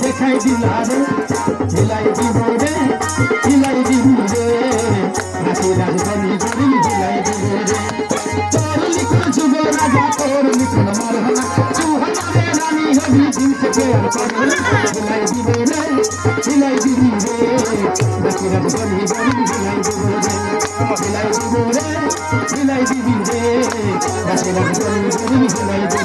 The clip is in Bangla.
দেখাই দিলা রে হিলাই দিব রে হিলাই দিব রে নাকি রাজধানী গরি হিলাই দিব রে তোর লিখন যুব রাজা তোর লিখন মারহানা সুহানা রানী হবি দিন থেকে আর পাবে হিলাই দিব রে হিলাই দিব রে নাকি রাজধানী গরি হিলাই দিব রে হিলাই দিব রে হিলাই দিব রে নাকি রাজধানী গরি হিলাই দিব